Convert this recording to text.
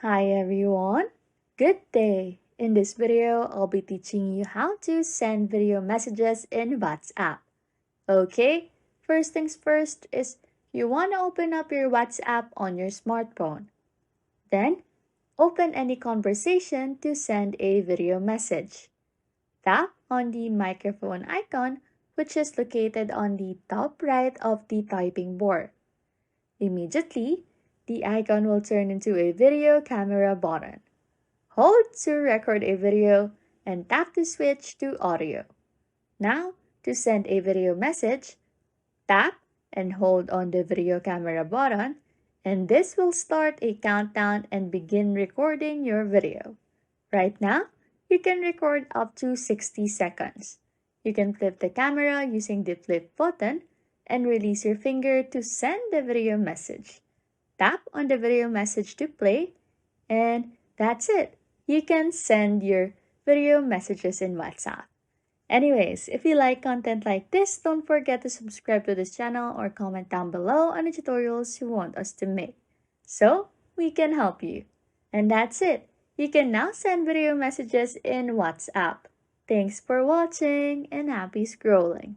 Hi everyone, good day. In this video, I'll be teaching you how to send video messages in WhatsApp. Okay, first things first is you want to open up your WhatsApp on your smartphone. Then, open any conversation to send a video message. Tap on the microphone icon, which is located on the top right of the typing board. Immediately, the icon will turn into a video camera button. Hold to record a video and tap to switch to audio. Now, to send a video message, tap and hold on the video camera button, and this will start a countdown and begin recording your video. Right now, you can record up to 60 seconds. You can flip the camera using the flip button and release your finger to send the video message. Tap on the video message to play, and that's it. You can send your video messages in WhatsApp. Anyways, if you like content like this, don't forget to subscribe to this channel or comment down below on the tutorials you want us to make, so we can help you. And that's it. You can now send video messages in WhatsApp. Thanks for watching and happy scrolling.